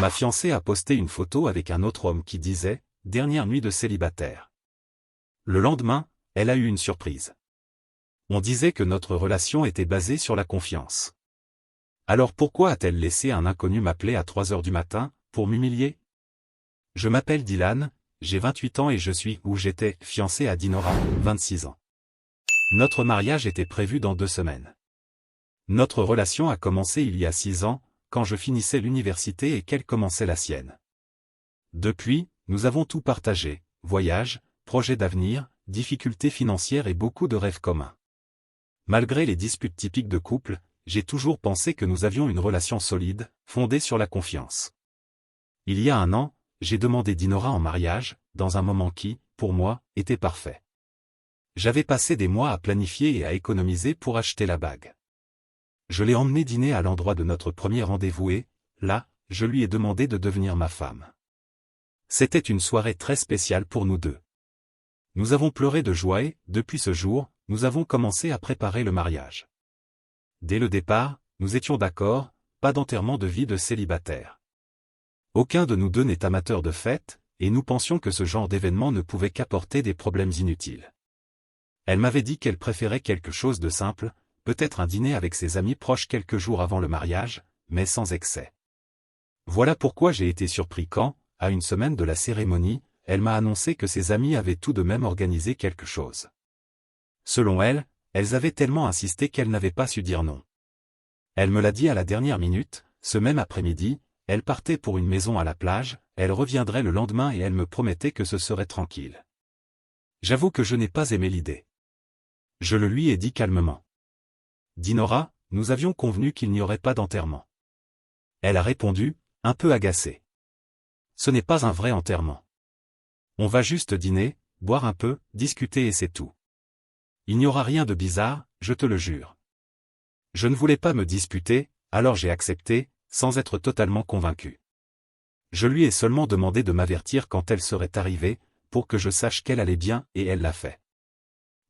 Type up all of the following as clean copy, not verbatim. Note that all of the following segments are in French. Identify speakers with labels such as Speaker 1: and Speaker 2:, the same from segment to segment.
Speaker 1: Ma fiancée a posté une photo avec un autre homme qui disait « Dernière nuit de célibataire ». Le lendemain, elle a eu une surprise. On disait que notre relation était basée sur la confiance. Alors pourquoi a-t-elle laissé un inconnu m'appeler à 3 heures du matin, pour m'humilier? Je m'appelle Dylan, j'ai 28 ans et je suis ou j'étais fiancé à Dinora, 26 ans. Notre mariage était prévu dans 2 semaines. Notre relation a commencé il y a 6 ans, quand je finissais l'université et qu'elle commençait la sienne. Depuis, nous avons tout partagé, voyages, projets d'avenir, difficultés financières et beaucoup de rêves communs. Malgré les disputes typiques de couple, j'ai toujours pensé que nous avions une relation solide, fondée sur la confiance. Il y a 1 an, j'ai demandé Dinora en mariage, dans un moment qui, pour moi, était parfait. J'avais passé des mois à planifier et à économiser pour acheter la bague. Je l'ai emmenée dîner à l'endroit de notre premier rendez-vous et, là, je lui ai demandé de devenir ma femme. C'était une soirée très spéciale pour nous deux. Nous avons pleuré de joie et, depuis ce jour, nous avons commencé à préparer le mariage. Dès le départ, nous étions d'accord, pas d'enterrement de vie de célibataire. Aucun de nous deux n'est amateur de fêtes, et nous pensions que ce genre d'événement ne pouvait qu'apporter des problèmes inutiles. Elle m'avait dit qu'elle préférait quelque chose de simple, peut-être un dîner avec ses amis proches quelques jours avant le mariage, mais sans excès. Voilà pourquoi j'ai été surpris quand, à 1 semaine de la cérémonie, elle m'a annoncé que ses amis avaient tout de même organisé quelque chose. Selon elle, elles avaient tellement insisté qu'elle n'avait pas su dire non. Elle me l'a dit à la dernière minute, ce même après-midi, elle partait pour une maison à la plage, elle reviendrait le lendemain et elle me promettait que ce serait tranquille. J'avoue que je n'ai pas aimé l'idée. Je le lui ai dit calmement. Dinora, nous avions convenu qu'il n'y aurait pas d'enterrement. Elle a répondu, un peu agacée. Ce n'est pas un vrai enterrement. On va juste dîner, boire un peu, discuter et c'est tout. Il n'y aura rien de bizarre, je te le jure. Je ne voulais pas me disputer, alors j'ai accepté, sans être totalement convaincu. Je lui ai seulement demandé de m'avertir quand elle serait arrivée, pour que je sache qu'elle allait bien et elle l'a fait.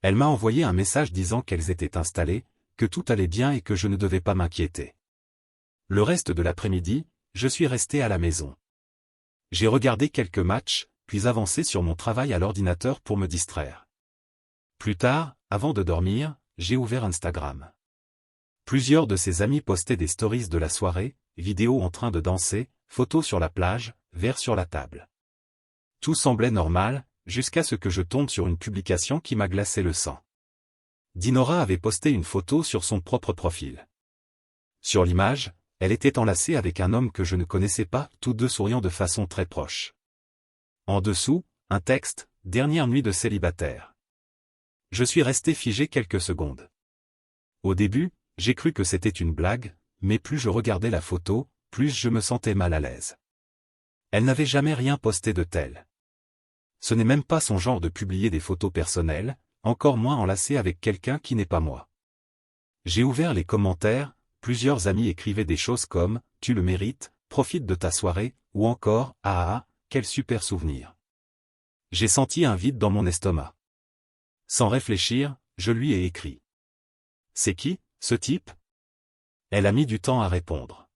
Speaker 1: Elle m'a envoyé un message disant qu'elles étaient installées, que tout allait bien et que je ne devais pas m'inquiéter. Le reste de l'après-midi, je suis resté à la maison. J'ai regardé quelques matchs, puis avancé sur mon travail à l'ordinateur pour me distraire. Plus tard, avant de dormir, j'ai ouvert Instagram. Plusieurs de ses amis postaient des stories de la soirée, vidéos en train de danser, photos sur la plage, verres sur la table. Tout semblait normal, jusqu'à ce que je tombe sur une publication qui m'a glacé le sang. Dinora avait posté une photo sur son propre profil. Sur l'image, elle était enlacée avec un homme que je ne connaissais pas, tous deux souriant de façon très proche. En dessous, un texte, « Dernière nuit de célibataire ». Je suis resté figé quelques secondes. Au début, j'ai cru que c'était une blague, mais plus je regardais la photo, plus je me sentais mal à l'aise. Elle n'avait jamais rien posté de tel. Ce n'est même pas son genre de publier des photos personnelles, encore moins enlacées avec quelqu'un qui n'est pas moi. J'ai ouvert les commentaires, plusieurs amis écrivaient des choses comme « Tu le mérites, profite de ta soirée » ou encore « Ah ah, quel super souvenir ». J'ai senti un vide dans mon estomac. Sans réfléchir, je lui ai écrit. « C'est qui, ce type ?» Elle a mis du temps à répondre.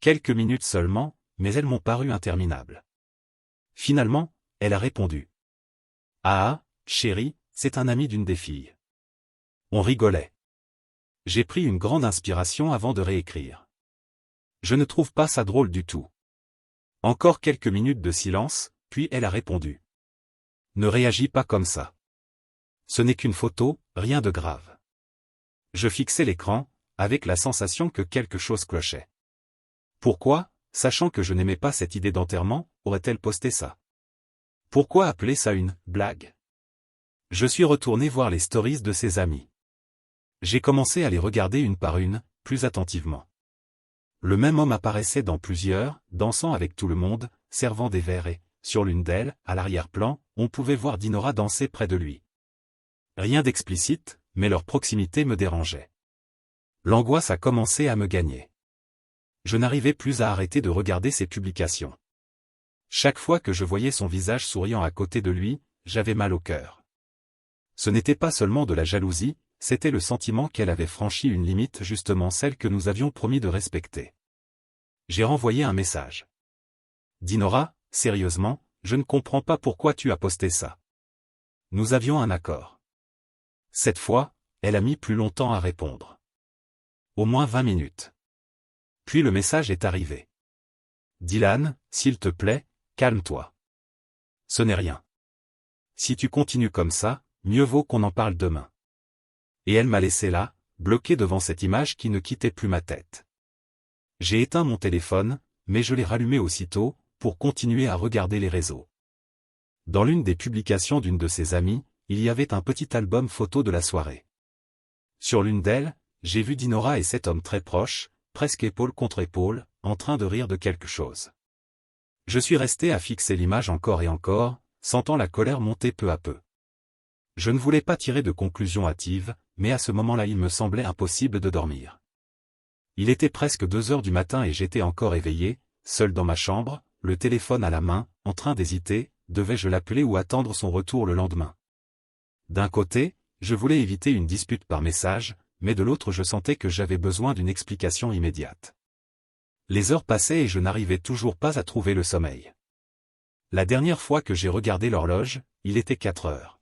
Speaker 1: Quelques minutes seulement, mais elles m'ont paru interminables. Finalement, elle a répondu. « Ah, chérie, c'est un ami d'une des filles. » On rigolait. J'ai pris une grande inspiration avant de réécrire. Je ne trouve pas ça drôle du tout. Encore quelques minutes de silence, puis elle a répondu. « Ne réagis pas comme ça. Ce n'est qu'une photo, rien de grave. » Je fixais l'écran, avec la sensation que quelque chose clochait. Pourquoi, sachant que je n'aimais pas cette idée d'enterrement, aurait-elle posté ça? Pourquoi appeler ça une « blague » ? Je suis retourné voir les stories de ses amis. J'ai commencé à les regarder une par une, plus attentivement. Le même homme apparaissait dans plusieurs, dansant avec tout le monde, servant des verres et, sur l'une d'elles, à l'arrière-plan, on pouvait voir Dinora danser près de lui. Rien d'explicite, mais leur proximité me dérangeait. L'angoisse a commencé à me gagner. Je n'arrivais plus à arrêter de regarder ses publications. Chaque fois que je voyais son visage souriant à côté de lui, j'avais mal au cœur. Ce n'était pas seulement de la jalousie, c'était le sentiment qu'elle avait franchi une limite, justement celle que nous avions promis de respecter. J'ai renvoyé un message. dit Nora, sérieusement, je ne comprends pas pourquoi tu as posté ça. Nous avions un accord. Cette fois, elle a mis plus longtemps à répondre. Au moins 20 minutes. Puis le message est arrivé. Dylan, s'il te plaît, calme-toi. Ce n'est rien. Si tu continues comme ça, mieux vaut qu'on en parle demain. Et elle m'a laissé là, bloqué devant cette image qui ne quittait plus ma tête. J'ai éteint mon téléphone, mais je l'ai rallumé aussitôt, pour continuer à regarder les réseaux. Dans l'une des publications d'une de ses amies, il y avait un petit album photo de la soirée. Sur l'une d'elles, j'ai vu Dinora et cet homme très proche, presque épaule contre épaule, en train de rire de quelque chose. Je suis resté à fixer l'image encore et encore, sentant la colère monter peu à peu. Je ne voulais pas tirer de conclusion hâtive, mais à ce moment-là il me semblait impossible de dormir. Il était presque 2 heures du matin et j'étais encore éveillé, seul dans ma chambre, le téléphone à la main, en train d'hésiter, devais-je l'appeler ou attendre son retour le lendemain. D'un côté, je voulais éviter une dispute par message, mais de l'autre je sentais que j'avais besoin d'une explication immédiate. Les heures passaient et je n'arrivais toujours pas à trouver le sommeil. La dernière fois que j'ai regardé l'horloge, il était 4 heures.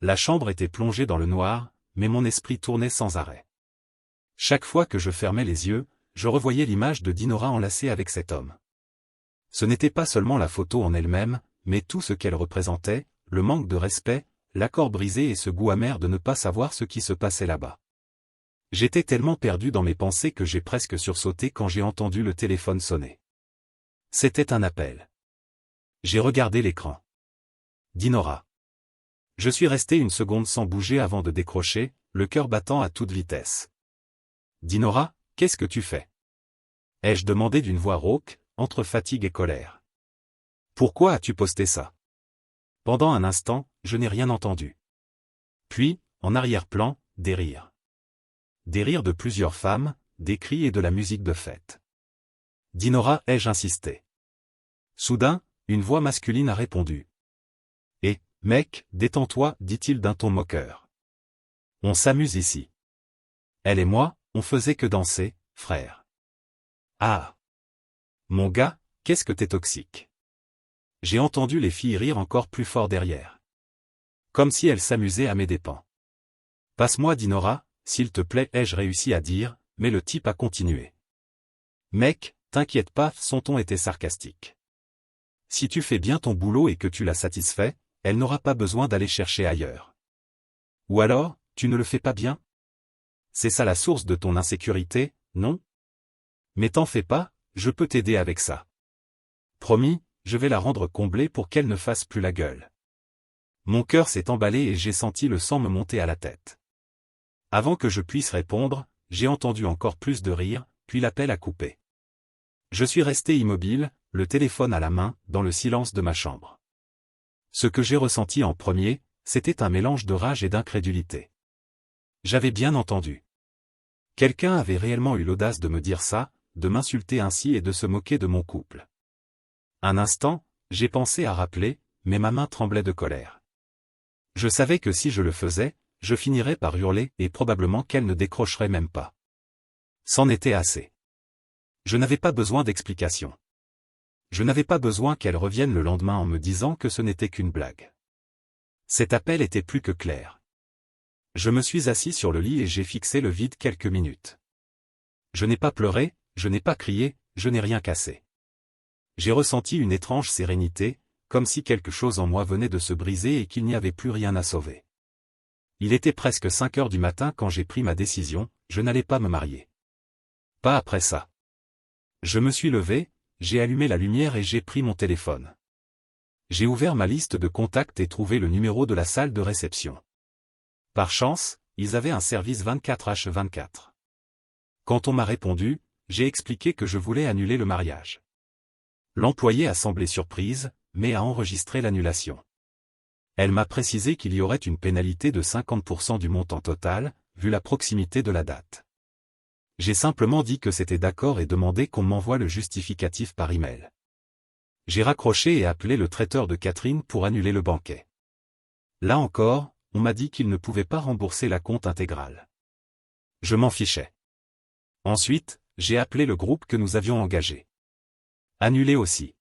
Speaker 1: La chambre était plongée dans le noir, mais mon esprit tournait sans arrêt. Chaque fois que je fermais les yeux, je revoyais l'image de Dinora enlacée avec cet homme. Ce n'était pas seulement la photo en elle-même, mais tout ce qu'elle représentait, le manque de respect, l'accord brisé et ce goût amer de ne pas savoir ce qui se passait là-bas. J'étais tellement perdu dans mes pensées que j'ai presque sursauté quand j'ai entendu le téléphone sonner. C'était un appel. J'ai regardé l'écran. Dinora. Je suis resté une seconde sans bouger avant de décrocher, le cœur battant à toute vitesse. Dinora, qu'est-ce que tu fais? Ai-je demandé d'une voix rauque, entre fatigue et colère. Pourquoi as-tu posté ça? Pendant un instant, je n'ai rien entendu. Puis, en arrière-plan, des rires. Des rires de plusieurs femmes, des cris et de la musique de fête. Dinora, ai-je insisté. Soudain, une voix masculine a répondu. Eh, mec, détends-toi, dit-il d'un ton moqueur. On s'amuse ici. Elle et moi, on faisait que danser, frère. Ah! Mon gars, qu'est-ce que t'es toxique. J'ai entendu les filles rire encore plus fort derrière. Comme si elles s'amusaient à mes dépens. Passe-moi Dinora, s'il te plaît, ai-je réussi à dire, mais le type a continué. Mec, t'inquiète pas, son ton était sarcastique. Si tu fais bien ton boulot et que tu la satisfais, elle n'aura pas besoin d'aller chercher ailleurs. Ou alors, tu ne le fais pas bien? C'est ça la source de ton insécurité, non? Mais t'en fais pas, je peux t'aider avec ça. Promis, je vais la rendre comblée pour qu'elle ne fasse plus la gueule. Mon cœur s'est emballé et j'ai senti le sang me monter à la tête. Avant que je puisse répondre, j'ai entendu encore plus de rires, puis l'appel a coupé. Je suis resté immobile, le téléphone à la main, dans le silence de ma chambre. Ce que j'ai ressenti en premier, c'était un mélange de rage et d'incrédulité. J'avais bien entendu. Quelqu'un avait réellement eu l'audace de me dire ça, de m'insulter ainsi et de se moquer de mon couple. Un instant, j'ai pensé à rappeler, mais ma main tremblait de colère. Je savais que si je le faisais, je finirais par hurler et probablement qu'elle ne décrocherait même pas. C'en était assez. Je n'avais pas besoin d'explications. Je n'avais pas besoin qu'elle revienne le lendemain en me disant que ce n'était qu'une blague. Cet appel était plus que clair. Je me suis assis sur le lit et j'ai fixé le vide quelques minutes. Je n'ai pas pleuré, je n'ai pas crié, je n'ai rien cassé. J'ai ressenti une étrange sérénité, comme si quelque chose en moi venait de se briser et qu'il n'y avait plus rien à sauver. Il était presque 5 heures du matin quand j'ai pris ma décision, je n'allais pas me marier. Pas après ça. Je me suis levé, j'ai allumé la lumière et j'ai pris mon téléphone. J'ai ouvert ma liste de contacts et trouvé le numéro de la salle de réception. Par chance, ils avaient un service 24h24. Quand on m'a répondu, j'ai expliqué que je voulais annuler le mariage. L'employée a semblé surprise, mais a enregistré l'annulation. Elle m'a précisé qu'il y aurait une pénalité de 50% du montant total, vu la proximité de la date. J'ai simplement dit que c'était d'accord et demandé qu'on m'envoie le justificatif par email. J'ai raccroché et appelé le traiteur de Catherine pour annuler le banquet. Là encore, on m'a dit qu'il ne pouvait pas rembourser la compte intégrale. Je m'en fichais. Ensuite, j'ai appelé le groupe que nous avions engagé. Annulé aussi.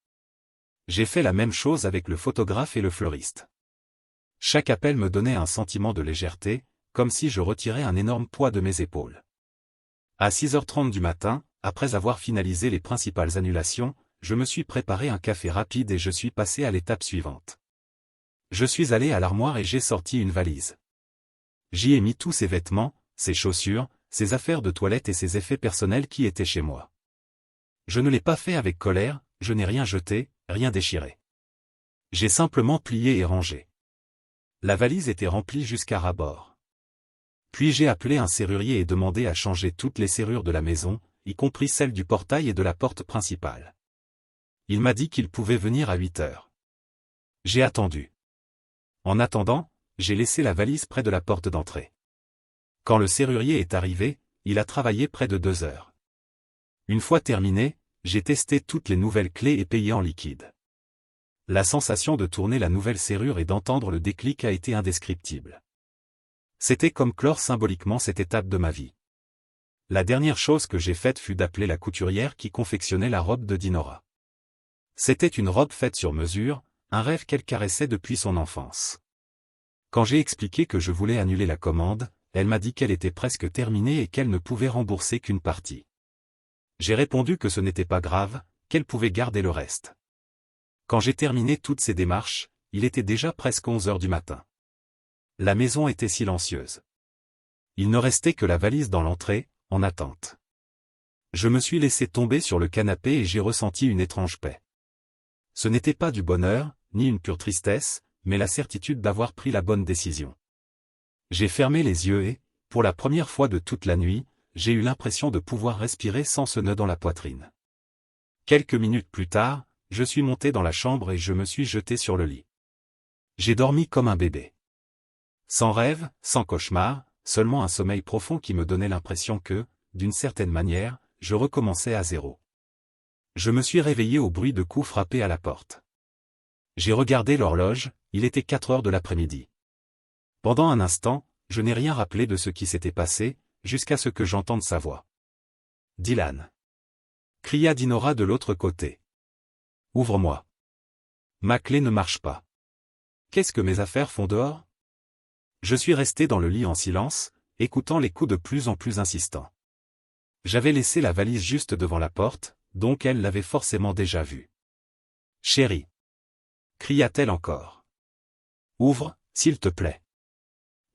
Speaker 1: J'ai fait la même chose avec le photographe et le fleuriste. Chaque appel me donnait un sentiment de légèreté, comme si je retirais un énorme poids de mes épaules. À 6h30 du matin, après avoir finalisé les principales annulations, je me suis préparé un café rapide et je suis passé à l'étape suivante. Je suis allé à l'armoire et j'ai sorti une valise. J'y ai mis tous ses vêtements, ses chaussures, ses affaires de toilette et ses effets personnels qui étaient chez moi. Je ne l'ai pas fait avec colère, je n'ai rien jeté, rien déchiré. J'ai simplement plié et rangé. La valise était remplie jusqu'à ras-bord. Puis j'ai appelé un serrurier et demandé à changer toutes les serrures de la maison, y compris celles du portail et de la porte principale. Il m'a dit qu'il pouvait venir à 8h. J'ai attendu. En attendant, j'ai laissé la valise près de la porte d'entrée. Quand le serrurier est arrivé, il a travaillé près de 2 heures. Une fois terminé, j'ai testé toutes les nouvelles clés et payé en liquide. La sensation de tourner la nouvelle serrure et d'entendre le déclic a été indescriptible. C'était comme clore symboliquement cette étape de ma vie. La dernière chose que j'ai faite fut d'appeler la couturière qui confectionnait la robe de Dinora. C'était une robe faite sur mesure, un rêve qu'elle caressait depuis son enfance. Quand j'ai expliqué que je voulais annuler la commande, elle m'a dit qu'elle était presque terminée et qu'elle ne pouvait rembourser qu'une partie. J'ai répondu que ce n'était pas grave, qu'elle pouvait garder le reste. Quand j'ai terminé toutes ces démarches, il était déjà presque 11h du matin. La maison était silencieuse. Il ne restait que la valise dans l'entrée, en attente. Je me suis laissé tomber sur le canapé et j'ai ressenti une étrange paix. Ce n'était pas du bonheur, ni une pure tristesse, mais la certitude d'avoir pris la bonne décision. J'ai fermé les yeux et, pour la première fois de toute la nuit, j'ai eu l'impression de pouvoir respirer sans ce nœud dans la poitrine. Quelques minutes plus tard, je suis monté dans la chambre et je me suis jeté sur le lit. J'ai dormi comme un bébé. Sans rêve, sans cauchemar, seulement un sommeil profond qui me donnait l'impression que, d'une certaine manière, je recommençais à zéro. Je me suis réveillé au bruit de coups frappés à la porte. J'ai regardé l'horloge, il était 4h de l'après-midi. Pendant un instant, je n'ai rien rappelé de ce qui s'était passé, jusqu'à ce que j'entende sa voix. « Dylan !» cria Dinora de l'autre côté. « Ouvre-moi. Ma clé ne marche pas. Qu'est-ce que mes affaires font dehors ?» Je suis resté dans le lit en silence, écoutant les coups de plus en plus insistants. J'avais laissé la valise juste devant la porte, donc elle l'avait forcément déjà vue. « Chérie !» cria-t-elle encore. « Ouvre, s'il te plaît. »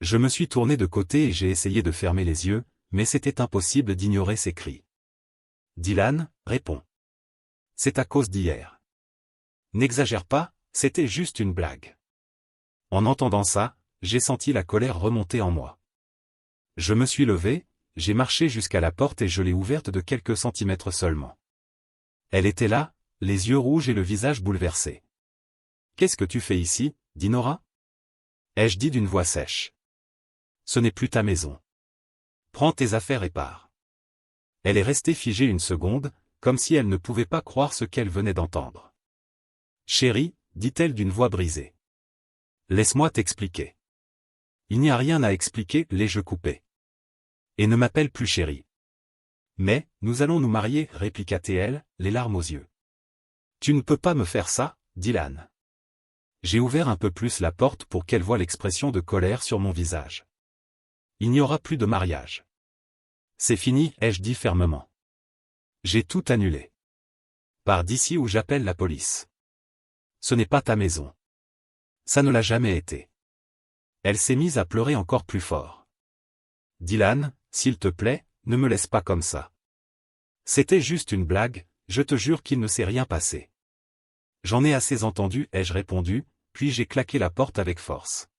Speaker 1: Je me suis tourné de côté et j'ai essayé de fermer les yeux, mais c'était impossible d'ignorer ses cris. Dylan, réponds. C'est à cause d'hier. N'exagère pas, c'était juste une blague. En entendant ça, j'ai senti la colère remonter en moi. Je me suis levé, j'ai marché jusqu'à la porte et je l'ai ouverte de quelques centimètres seulement. Elle était là, les yeux rouges et le visage bouleversé. « Qu'est-ce que tu fais ici, Dinora ?» ai-je dit d'une voix sèche. « Ce n'est plus ta maison. Prends tes affaires et pars. » Elle est restée figée une seconde, comme si elle ne pouvait pas croire ce qu'elle venait d'entendre. « Chérie, dit-elle d'une voix brisée. Laisse-moi t'expliquer. » Il n'y a rien à expliquer, l'ai-je coupé. Et ne m'appelle plus chérie. Mais, nous allons nous marier, répliqua-t-elle, les larmes aux yeux. Tu ne peux pas me faire ça, Dylan. J'ai ouvert un peu plus la porte pour qu'elle voie l'expression de colère sur mon visage. Il n'y aura plus de mariage. C'est fini, ai-je dit fermement. J'ai tout annulé. Pars d'ici ou j'appelle la police. Ce n'est pas ta maison. Ça ne l'a jamais été. Elle s'est mise à pleurer encore plus fort. Dylan, s'il te plaît, ne me laisse pas comme ça. C'était juste une blague, je te jure qu'il ne s'est rien passé. J'en ai assez entendu, ai-je répondu, puis j'ai claqué la porte avec force.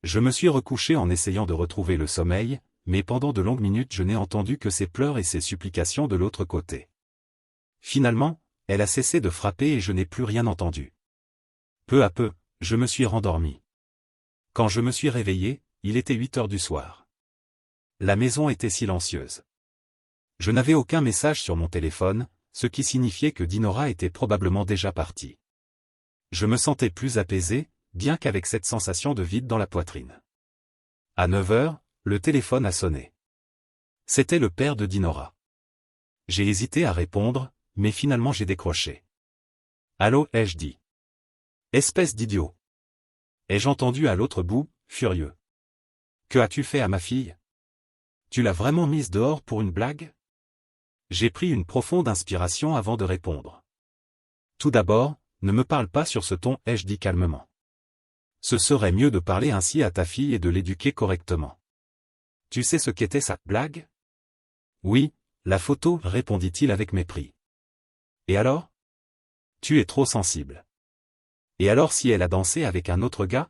Speaker 1: Je me suis recouché en essayant de retrouver le sommeil, mais pendant de longues minutes je n'ai entendu que ses pleurs et ses supplications de l'autre côté. Finalement, elle a cessé de frapper et je n'ai plus rien entendu. Peu à peu, je me suis rendormi. Quand je me suis réveillé, il était 8h du soir. La maison était silencieuse. Je n'avais aucun message sur mon téléphone, ce qui signifiait que Dinora était probablement déjà partie. Je me sentais plus apaisé, bien qu'avec cette sensation de vide dans la poitrine. À 9h, le téléphone a sonné. C'était le père de Dinora. J'ai hésité à répondre, mais finalement j'ai décroché. Allô, ai-je dit. Espèce d'idiot. Ai-je entendu à l'autre bout, furieux. Que as-tu fait à ma fille? Tu l'as vraiment mise dehors pour une blague? J'ai pris une profonde inspiration avant de répondre. Tout d'abord, ne me parle pas sur ce ton, ai-je dit calmement. Ce serait mieux de parler ainsi à ta fille et de l'éduquer correctement. Tu sais ce qu'était sa blague? Oui, la photo, répondit-il avec mépris. Et alors? Tu es trop sensible. Et alors si elle a dansé avec un autre gars?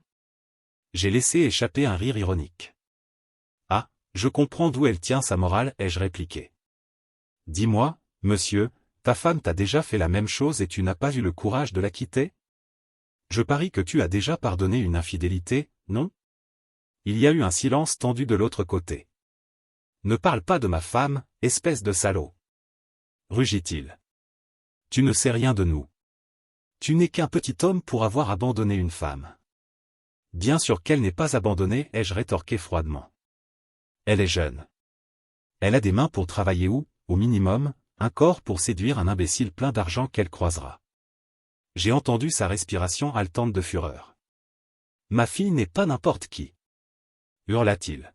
Speaker 1: J'ai laissé échapper un rire ironique. Ah, je comprends d'où elle tient sa morale, ai-je répliqué. Dis-moi, monsieur, ta femme t'a déjà fait la même chose et tu n'as pas eu le courage de la quitter? Je parie que tu as déjà pardonné une infidélité, non? Il y a eu un silence tendu de l'autre côté. Ne parle pas de ma femme, espèce de salaud. Rugit-il. Tu ne sais rien de nous. Tu n'es qu'un petit homme pour avoir abandonné une femme. Bien sûr qu'elle n'est pas abandonnée, ai-je rétorqué froidement. Elle est jeune. Elle a des mains pour travailler ou, au minimum, un corps pour séduire un imbécile plein d'argent qu'elle croisera. J'ai entendu sa respiration haletante de fureur. Ma fille n'est pas n'importe qui. Hurla-t-il.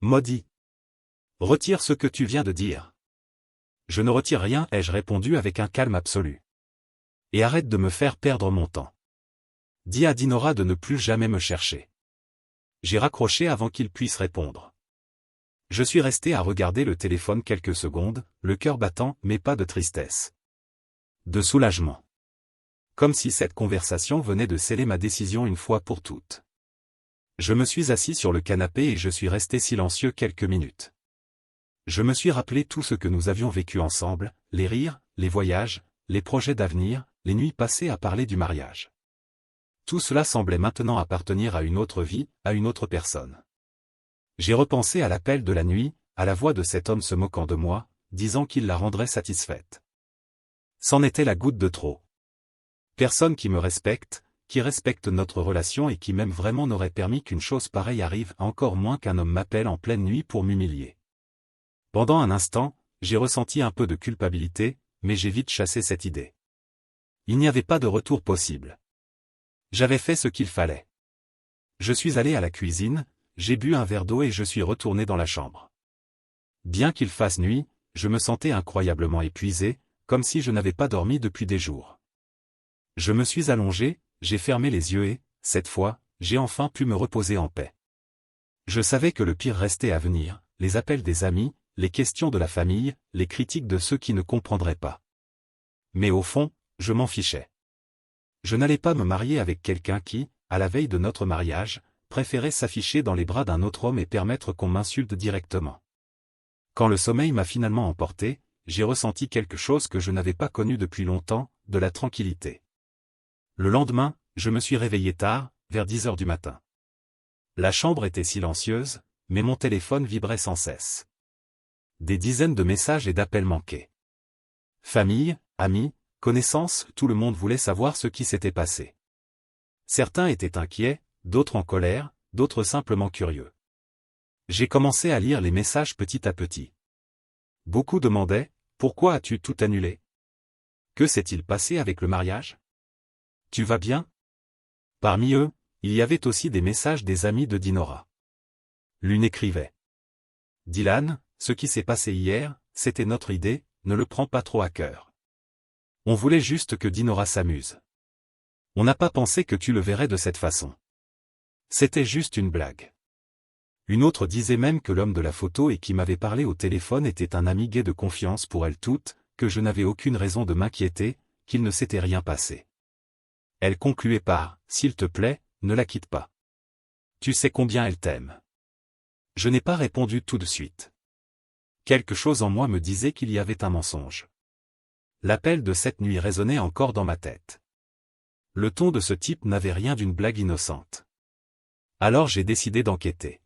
Speaker 1: Maudit. Retire ce que tu viens de dire. Je ne retire rien, ai-je répondu avec un calme absolu. Et arrête de me faire perdre mon temps. Dis à Dinora de ne plus jamais me chercher. J'ai raccroché avant qu'il puisse répondre. Je suis resté à regarder le téléphone quelques secondes, le cœur battant, mais pas de tristesse. De soulagement. Comme si cette conversation venait de sceller ma décision une fois pour toutes. Je me suis assis sur le canapé et je suis resté silencieux quelques minutes. Je me suis rappelé tout ce que nous avions vécu ensemble, les rires, les voyages, les projets d'avenir, les nuits passées à parler du mariage. Tout cela semblait maintenant appartenir à une autre vie, à une autre personne. J'ai repensé à l'appel de la nuit, à la voix de cet homme se moquant de moi, disant qu'il la rendrait satisfaite. C'en était la goutte de trop. Personne qui me respecte, qui respecte notre relation et qui m'aime vraiment n'aurait permis qu'une chose pareille arrive, encore moins qu'un homme m'appelle en pleine nuit pour m'humilier. Pendant un instant, j'ai ressenti un peu de culpabilité, mais j'ai vite chassé cette idée. Il n'y avait pas de retour possible. J'avais fait ce qu'il fallait. Je suis allé à la cuisine, j'ai bu un verre d'eau et je suis retourné dans la chambre. Bien qu'il fasse nuit, je me sentais incroyablement épuisé, comme si je n'avais pas dormi depuis des jours. Je me suis allongé, j'ai fermé les yeux et, cette fois, j'ai enfin pu me reposer en paix. Je savais que le pire restait à venir, les appels des amis, les questions de la famille, les critiques de ceux qui ne comprendraient pas. Mais au fond, je m'en fichais. Je n'allais pas me marier avec quelqu'un qui, à la veille de notre mariage, préférait s'afficher dans les bras d'un autre homme et permettre qu'on m'insulte directement. Quand le sommeil m'a finalement emporté, j'ai ressenti quelque chose que je n'avais pas connu depuis longtemps, de la tranquillité. Le lendemain, je me suis réveillé tard, vers 10 heures du matin. La chambre était silencieuse, mais mon téléphone vibrait sans cesse. Des dizaines de messages et d'appels manqués. Famille, amis, connaissances, tout le monde voulait savoir ce qui s'était passé. Certains étaient inquiets, d'autres en colère, d'autres simplement curieux. J'ai commencé à lire les messages petit à petit. Beaucoup demandaient « Pourquoi as-tu tout annulé? Que s'est-il passé avec le mariage? Tu vas bien ?» Parmi eux, il y avait aussi des messages des amis de Dinora. L'une écrivait « Dylan, ce qui s'est passé hier, c'était notre idée, ne le prends pas trop à cœur. On voulait juste que Dinora s'amuse. On n'a pas pensé que tu le verrais de cette façon. C'était juste une blague. » Une autre disait même que l'homme de la photo et qui m'avait parlé au téléphone était un ami gay de confiance pour elles toutes, que je n'avais aucune raison de m'inquiéter, qu'il ne s'était rien passé. Elle concluait par « S'il te plaît, ne la quitte pas. Tu sais combien elle t'aime. » Je n'ai pas répondu tout de suite. Quelque chose en moi me disait qu'il y avait un mensonge. L'appel de cette nuit résonnait encore dans ma tête. Le ton de ce type n'avait rien d'une blague innocente. Alors j'ai décidé d'enquêter.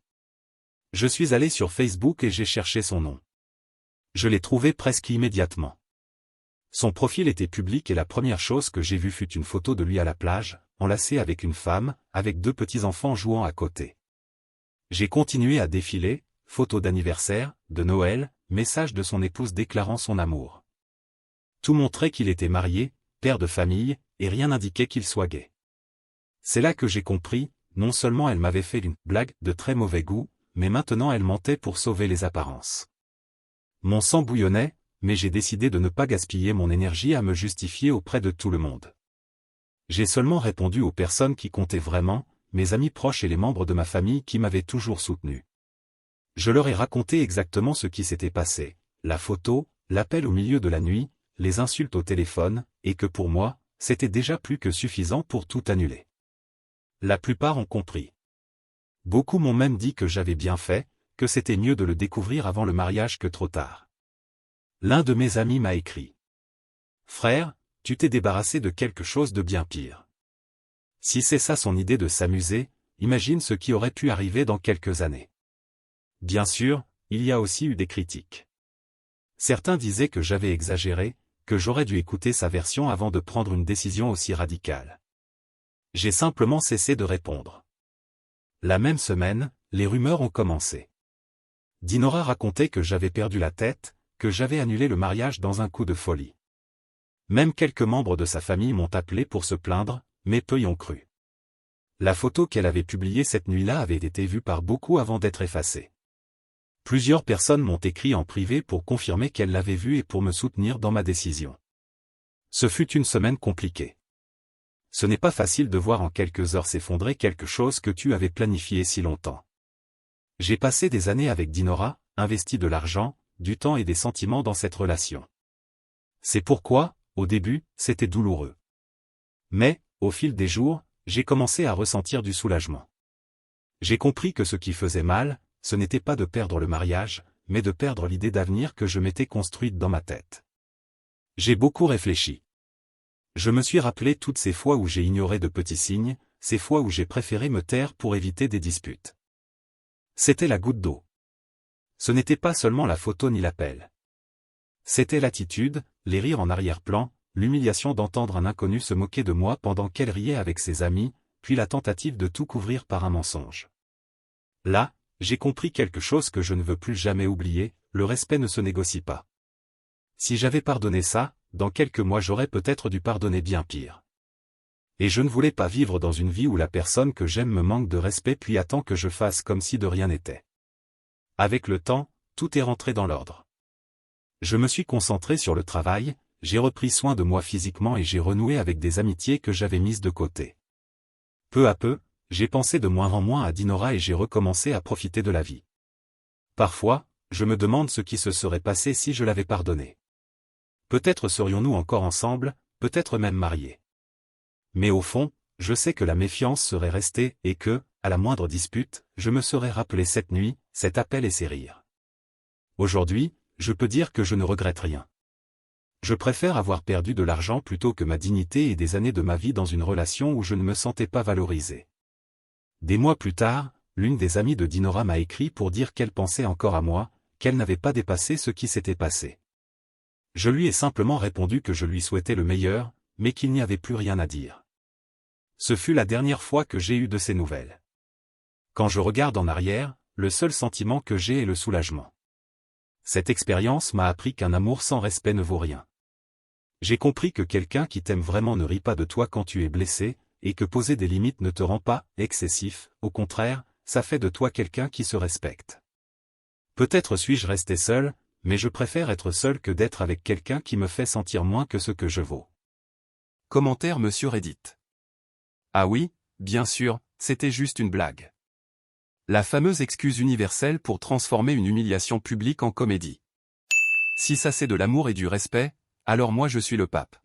Speaker 1: Je suis allé sur Facebook et j'ai cherché son nom. Je l'ai trouvé presque immédiatement. Son profil était public et la première chose que j'ai vue fut une photo de lui à la plage, enlacé avec une femme, avec 2 petits-enfants jouant à côté. J'ai continué à défiler, photos d'anniversaire, de Noël, messages de son épouse déclarant son amour. Tout montrait qu'il était marié, père de famille, et rien n'indiquait qu'il soit gay. C'est là que j'ai compris, non seulement elle m'avait fait une blague de très mauvais goût, mais maintenant elle mentait pour sauver les apparences. Mon sang bouillonnait, mais j'ai décidé de ne pas gaspiller mon énergie à me justifier auprès de tout le monde. J'ai seulement répondu aux personnes qui comptaient vraiment, mes amis proches et les membres de ma famille qui m'avaient toujours soutenu. Je leur ai raconté exactement ce qui s'était passé, la photo, l'appel au milieu de la nuit, les insultes au téléphone, et que pour moi, c'était déjà plus que suffisant pour tout annuler. La plupart ont compris. Beaucoup m'ont même dit que j'avais bien fait, que c'était mieux de le découvrir avant le mariage que trop tard. L'un de mes amis m'a écrit. « Frère, tu t'es débarrassé de quelque chose de bien pire. Si c'est ça son idée de s'amuser, imagine ce qui aurait pu arriver dans quelques années. » Bien sûr, il y a aussi eu des critiques. Certains disaient que j'avais exagéré, que j'aurais dû écouter sa version avant de prendre une décision aussi radicale. J'ai simplement cessé de répondre. La même semaine, les rumeurs ont commencé. Dinora racontait que j'avais perdu la tête, que j'avais annulé le mariage dans un coup de folie. Même quelques membres de sa famille m'ont appelé pour se plaindre, mais peu y ont cru. La photo qu'elle avait publiée cette nuit-là avait été vue par beaucoup avant d'être effacée. Plusieurs personnes m'ont écrit en privé pour confirmer qu'elles l'avaient vue et pour me soutenir dans ma décision. Ce fut une semaine compliquée. Ce n'est pas facile de voir en quelques heures s'effondrer quelque chose que tu avais planifié si longtemps. J'ai passé des années avec Dinora, investi de l'argent, du temps et des sentiments dans cette relation. C'est pourquoi, au début, c'était douloureux. Mais, au fil des jours, j'ai commencé à ressentir du soulagement. J'ai compris que ce qui faisait mal, ce n'était pas de perdre le mariage, mais de perdre l'idée d'avenir que je m'étais construite dans ma tête. J'ai beaucoup réfléchi. Je me suis rappelé toutes ces fois où j'ai ignoré de petits signes, ces fois où j'ai préféré me taire pour éviter des disputes. C'était la goutte d'eau. Ce n'était pas seulement la photo ni l'appel. C'était l'attitude, les rires en arrière-plan, l'humiliation d'entendre un inconnu se moquer de moi pendant qu'elle riait avec ses amis, puis la tentative de tout couvrir par un mensonge. Là, j'ai compris quelque chose que je ne veux plus jamais oublier, le respect ne se négocie pas. Si j'avais pardonné ça, dans quelques mois j'aurais peut-être dû pardonner bien pire. Et je ne voulais pas vivre dans une vie où la personne que j'aime me manque de respect puis attend que je fasse comme si de rien n'était. Avec le temps, tout est rentré dans l'ordre. Je me suis concentré sur le travail, j'ai repris soin de moi physiquement et j'ai renoué avec des amitiés que j'avais mises de côté. Peu à peu, j'ai pensé de moins en moins à Dinora et j'ai recommencé à profiter de la vie. Parfois, je me demande ce qui se serait passé si je l'avais pardonné. Peut-être serions-nous encore ensemble, peut-être même mariés. Mais au fond, je sais que la méfiance serait restée et que, à la moindre dispute, je me serais rappelé cette nuit, cet appel et ces rires. Aujourd'hui, je peux dire que je ne regrette rien. Je préfère avoir perdu de l'argent plutôt que ma dignité et des années de ma vie dans une relation où je ne me sentais pas valorisé. Des mois plus tard, l'une des amies de Dinora m'a écrit pour dire qu'elle pensait encore à moi, qu'elle n'avait pas dépassé ce qui s'était passé. Je lui ai simplement répondu que je lui souhaitais le meilleur, mais qu'il n'y avait plus rien à dire. Ce fut la dernière fois que j'ai eu de ces nouvelles. Quand je regarde en arrière, le seul sentiment que j'ai est le soulagement. Cette expérience m'a appris qu'un amour sans respect ne vaut rien. J'ai compris que quelqu'un qui t'aime vraiment ne rit pas de toi quand tu es blessé, et que poser des limites ne te rend pas excessif, au contraire, ça fait de toi quelqu'un qui se respecte. Peut-être suis-je resté seul, mais je préfère être seul que d'être avec quelqu'un qui me fait sentir moins que ce que je vaux.
Speaker 2: Commentaire Monsieur Reddit. Ah oui, bien sûr, c'était juste une blague. La fameuse excuse universelle pour transformer une humiliation publique en comédie. Si ça c'est de l'amour et du respect, alors moi je suis le pape.